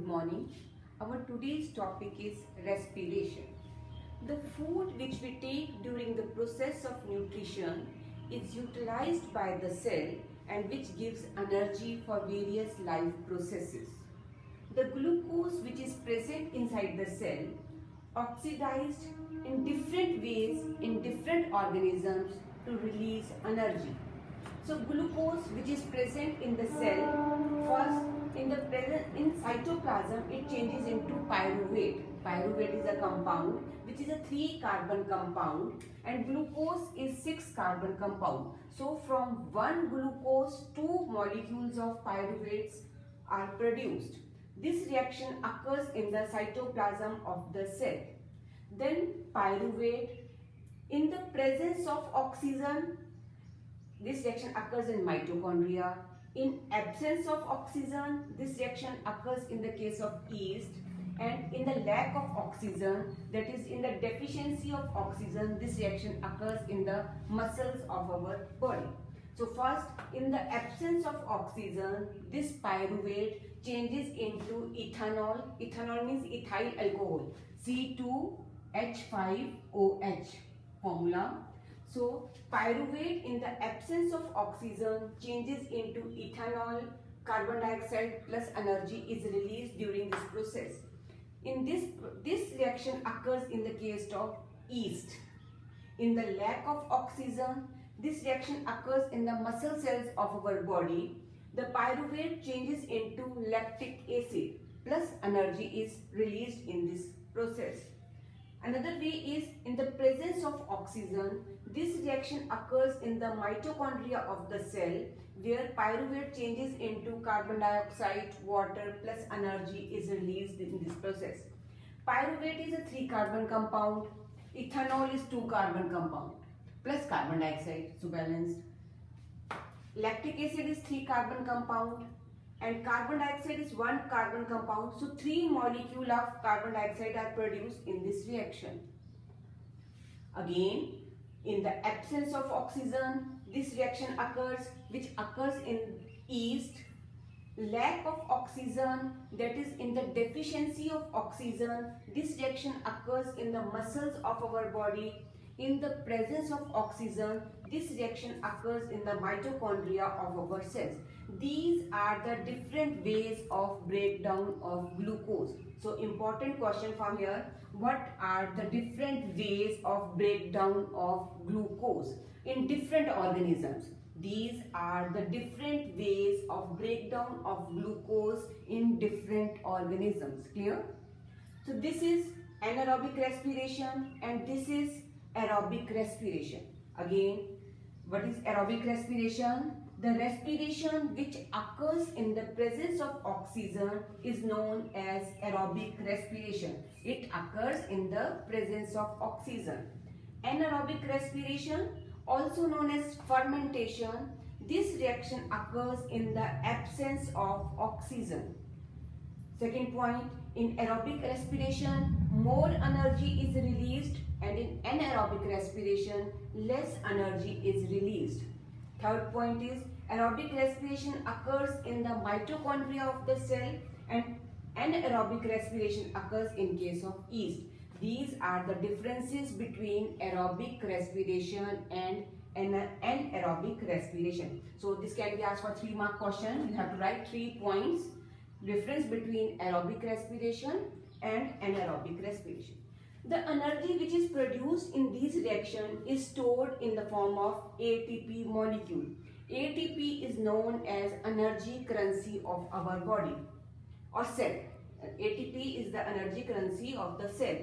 good morning. Our today's topic is respiration. The food which we take during the process of nutrition is utilized by the cell and which gives energy for various life processes. The glucose which is present inside the cell oxidized in different ways in different organisms to release energy. So glucose which is present in the cell, first in cytoplasm it changes into pyruvate. Pyruvate is a compound which is a 3-carbon compound and glucose is 6-carbon compound. So from one glucose 2 molecules of pyruvates are produced. This reaction occurs in the cytoplasm of the cell. Then pyruvate, in the presence of oxygen, this reaction occurs in mitochondria. In absence of oxygen, this reaction occurs in the case of yeast. And in the lack of oxygen, that is in the deficiency of oxygen, this reaction occurs in the muscles of our body. So first, in the absence of oxygen, this pyruvate changes into ethanol. Ethanol means ethyl alcohol, C2H5OH formula. So pyruvate in the absence of oxygen changes into ethanol. Carbon dioxide plus energy is released during this process. In this reaction occurs in the case of yeast. In the lack of oxygen, this reaction occurs in the muscle cells of our body. The pyruvate changes into lactic acid plus energy is released in this process. Another way is in the presence of oxygen, this reaction occurs in the mitochondria of the cell where pyruvate changes into carbon dioxide, water plus energy is released in this process. Pyruvate is a 3-carbon compound, ethanol is 2-carbon compound plus carbon dioxide, so balanced. Lactic acid is 3-carbon compound and carbon dioxide is 1-carbon compound. So 3 molecules of carbon dioxide are produced in this reaction. Again, in the absence of oxygen, this reaction occurs which occurs in yeast. Lack of oxygen, that is in the deficiency of oxygen, this reaction occurs in the muscles of our body. In the presence of oxygen, this reaction occurs in the mitochondria of our cells. These are the different ways of breakdown of glucose. So important question from here, what are the different ways of breakdown of glucose in different organisms? These are the different ways of breakdown of glucose in different organisms. Clear? So this is anaerobic respiration and this is aerobic respiration. Again, what is aerobic respiration? The respiration which occurs in the presence of oxygen is known as aerobic respiration. It occurs in the presence of oxygen. Anaerobic respiration, also known as fermentation, this reaction occurs in the absence of oxygen. Second point, in aerobic respiration, more energy is released and in anaerobic respiration, less energy is released. Third point is aerobic respiration occurs in the mitochondria of the cell and anaerobic respiration occurs in case of yeast. These are the differences between aerobic respiration and anaerobic respiration. So this can be asked for 3-mark question. You have to write 3 points. Difference between aerobic respiration and anaerobic respiration. The energy which is produced in these reactions is stored in the form of ATP molecule. ATP is known as energy currency of our body or cell. ATP is the energy currency of the cell.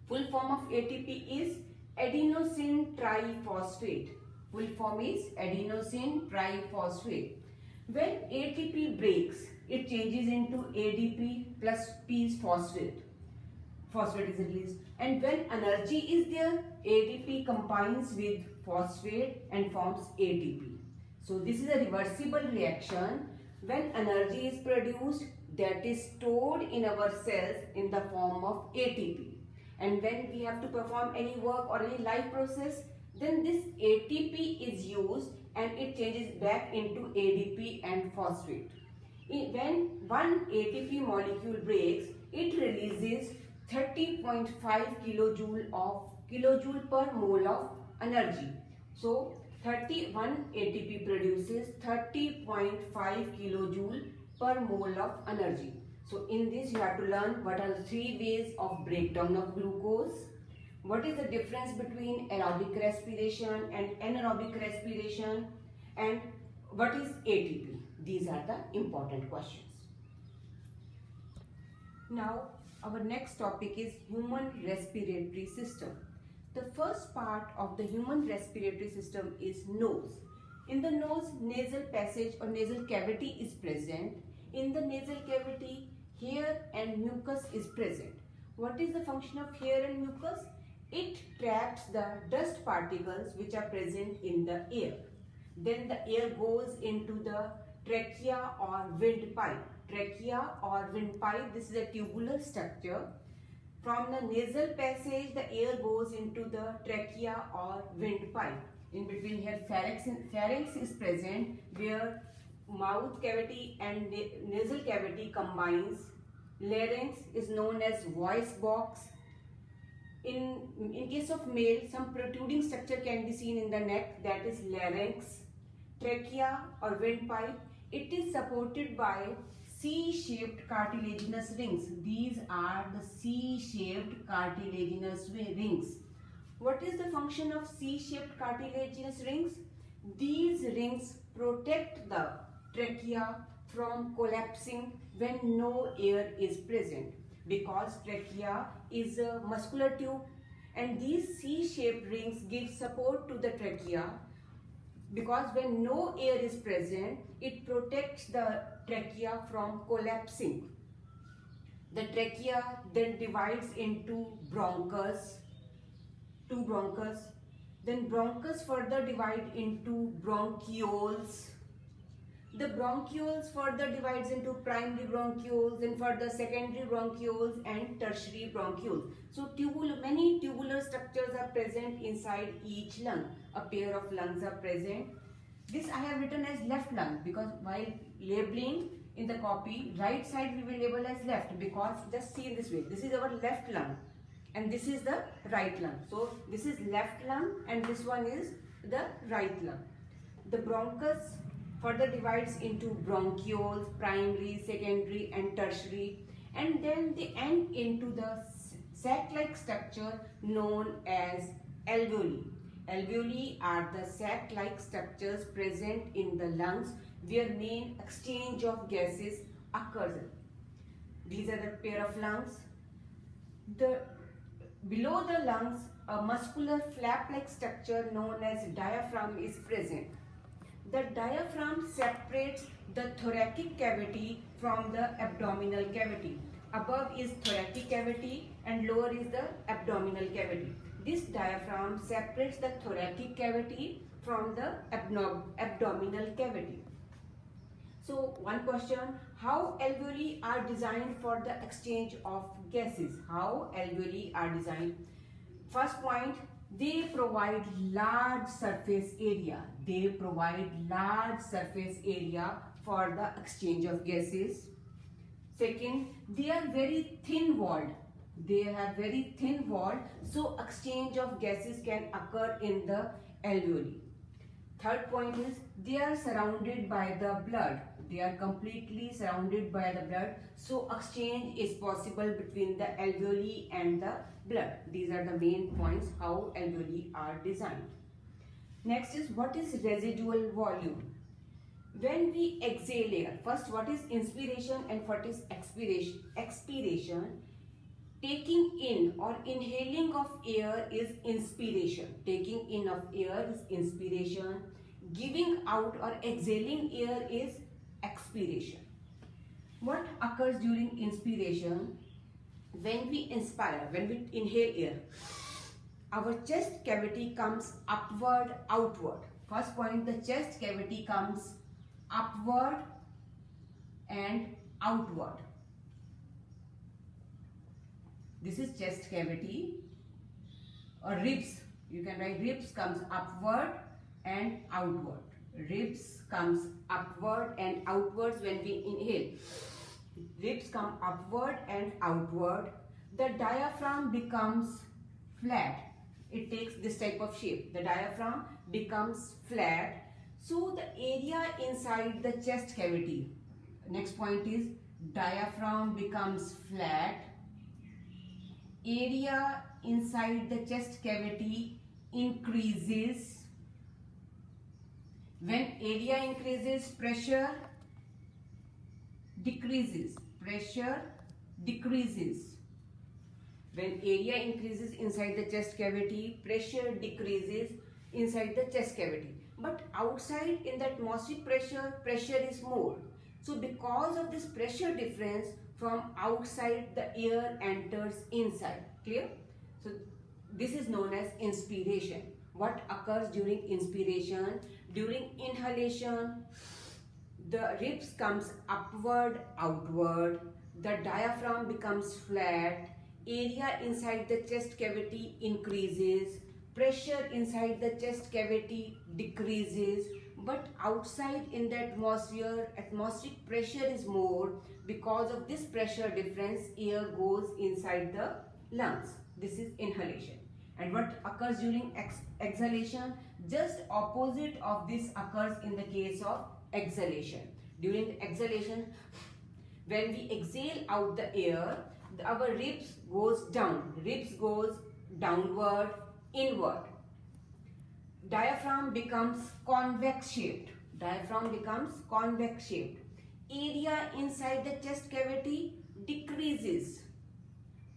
Full form of ATP is adenosine triphosphate. Full form is adenosine triphosphate. When ATP breaks, it changes into ADP plus P is phosphate. Phosphate is released. And when energy is there, ADP combines with phosphate and forms ATP. So this is a reversible reaction. When energy is produced, that is stored in our cells in the form of ATP. And when we have to perform any work or any life process, then this ATP is used and it changes back into ADP and phosphate. When one ATP molecule breaks, it releases 30.5 kilojoule per mole of energy. So 31 ATP produces 30.5 kilojoule per mole of energy. So in this you have to learn what are the three ways of breakdown of glucose, what is the difference between aerobic respiration and anaerobic respiration, and what is ATP. These are the important questions. Now our next topic is human respiratory system. The first part of the human respiratory system is nose. In the nose, nasal passage or nasal cavity is present. In the nasal cavity, hair and mucus is present. What is the function of hair and mucus? It traps the dust particles which are present in the air. Then the air goes into the trachea or windpipe. Trachea or windpipe, this is a tubular structure. From the nasal passage, the air goes into the trachea or windpipe. In between here, pharynx is present, where mouth cavity and nasal cavity combines. Larynx is known as voice box. In case of male, some protruding structure can be seen in the neck, that is larynx. Trachea or windpipe, it is supported by C-shaped cartilaginous rings. These are the C-shaped cartilaginous rings. What is the function of C-shaped cartilaginous rings? These rings protect the trachea from collapsing when no air is present, because trachea is a muscular tube and these C-shaped rings give support to the trachea, because when no air is present, it protects the trachea from collapsing. The trachea then divides into bronchus, two bronchus, then bronchus further divide into bronchioles. The bronchioles further divides into primary bronchioles, then further secondary bronchioles and tertiary bronchioles. So many tubular structures are present inside each lung. A pair of lungs are present. This I have written as left lung because while labeling in the copy, right side we will label as left, because just see in this way. This is our left lung and this is the right lung. So this is left lung and this one is the right lung. The bronchus further divides into bronchioles, primary, secondary and tertiary, and then they end into the sac-like structure known as alveoli. Alveoli are the sac-like structures present in the lungs where main exchange of gases occurs. These are the pair of lungs. Below the lungs, a muscular flap-like structure known as diaphragm is present. The diaphragm separates the thoracic cavity from the abdominal cavity. Above is thoracic cavity and lower is the abdominal cavity. This diaphragm separates the thoracic cavity from the abdominal cavity. So one question, how alveoli are designed for the exchange of gases? How alveoli are designed? First point, they provide large surface area. They provide large surface area for the exchange of gases. Second, they are very thin walled. They are very thin walled, so exchange of gases can occur in the alveoli. Third point is they are surrounded by the blood. They are completely surrounded by the blood, so exchange is possible between the alveoli and the blood. These are the main points how alveoli are designed. Next is what is residual volume. When we exhale air, first what is inspiration and what is expiration. Taking in or inhaling of air is inspiration. Taking in of air is inspiration. Giving out or exhaling air is expiration. What occurs during inspiration? When we inspire, when we inhale air, our chest cavity comes upward, outward. First point, the chest cavity comes upward and outward. This is chest cavity, or ribs. You can write ribs comes upward and outward. Ribs comes upward and outwards when we inhale. Ribs come upward and outward. The diaphragm becomes flat. It takes this type of shape. The diaphragm becomes flat. So the area inside the chest cavity. Next point is diaphragm becomes flat. Area inside the chest cavity increases. When area increases, pressure decreases. Pressure decreases. When area increases inside the chest cavity, pressure decreases inside the chest cavity. But outside in the atmospheric pressure, pressure is more. So because of this pressure difference, from outside the air enters inside. Clear? So this is known as inspiration. What occurs during inspiration? During inhalation, the ribs comes upward, outward. The diaphragm becomes flat. Area inside the chest cavity increases. Pressure inside the chest cavity decreases. But outside in the atmosphere, atmospheric pressure is more. Because of this pressure difference, air goes inside the lungs. This is inhalation. And what occurs during exhalation? Just opposite of this occurs in the case of exhalation. During the exhalation, when we exhale out the air, our ribs goes down. Ribs goes downward, inward. Diaphragm becomes convex shaped. Diaphragm becomes convex shaped. Area inside the chest cavity decreases.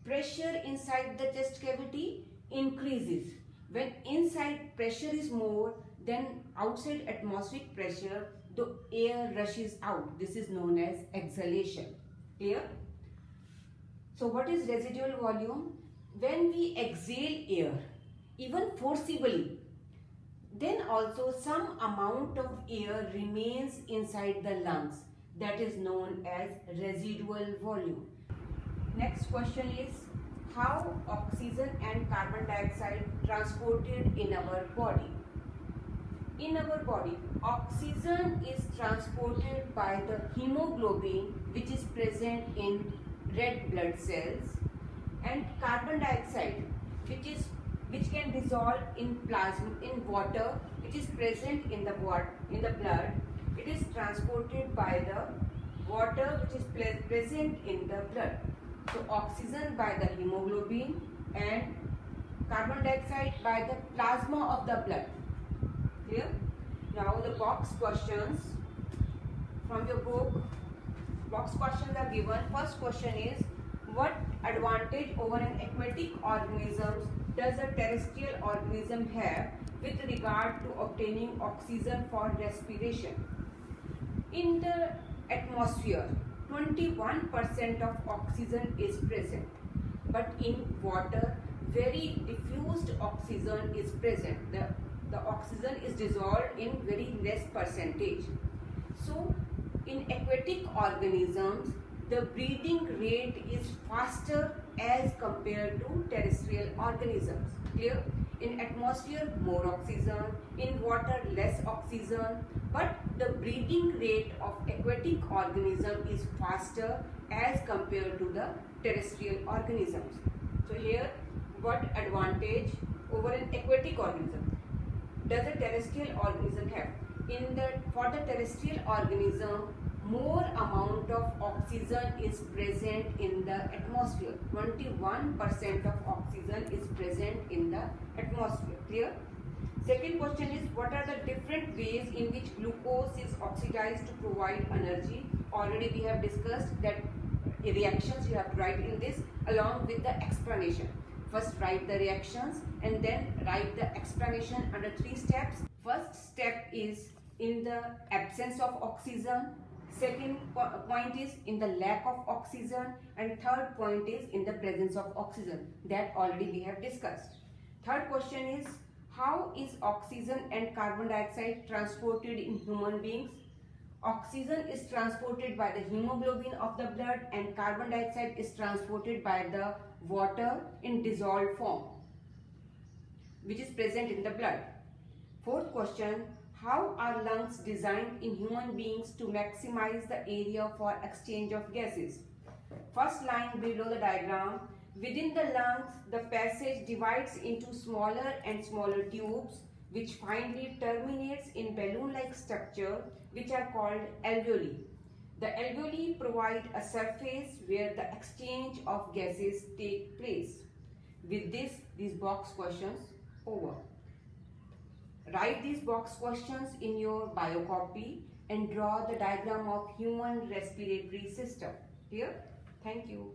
Pressure inside the chest cavity increases. When inside pressure is more than outside atmospheric pressure, the air rushes out. This is known as exhalation. Clear? So what is residual volume? When we exhale air, even forcibly, then also some amount of air remains inside the lungs. That is known as residual volume. Next question is, how oxygen and carbon dioxide transported in our body? In our body, oxygen is transported by the hemoglobin, which is present in red blood cells, and carbon dioxide, which can dissolve in plasma, in water, which is present in the blood. It is transported by the water, which is present in the blood. So oxygen by the hemoglobin and carbon dioxide by the plasma of the blood. Clear? Now the box questions from your book. Box questions are given. First question is, what advantage over an aquatic organism does a terrestrial organism have with regard to obtaining oxygen for respiration? In the atmosphere, 21% of oxygen is present, but in water, very diffused oxygen is present. The oxygen is dissolved in very less percentage. So, in aquatic organisms, the breathing rate is faster as compared to terrestrial organisms. Clear? In atmosphere, more oxygen. In water, less oxygen. But the breathing rate of aquatic organism is faster as compared to the terrestrial organisms. So here, what advantage over an aquatic organism does a terrestrial organism have? For the terrestrial organism, more amount of oxygen is present in the atmosphere. 21% of oxygen is present in the atmosphere. Clear? Second question is, what are the different ways in which glucose is oxidized to provide energy? Already we have discussed that reactions you have to write in this along with the explanation. First write the reactions and then write the explanation under 3 steps. First step is in the absence of oxygen. Second point is in the lack of oxygen, and third point is in the presence of oxygen. That already we have discussed. Third question is, how is oxygen and carbon dioxide transported in human beings? Oxygen is transported by the hemoglobin of the blood and carbon dioxide is transported by the water in dissolved form, which is present in the blood. Fourth question, How are lungs designed in human beings to maximize the area for exchange of gases? First line below the diagram, within the lungs, the passage divides into smaller and smaller tubes which finally terminates in balloon-like structure which are called alveoli. The alveoli provide a surface where the exchange of gases take place. With this, these box questions over. Write these box questions in your bio copy and draw the diagram of human respiratory system. Clear? Thank you.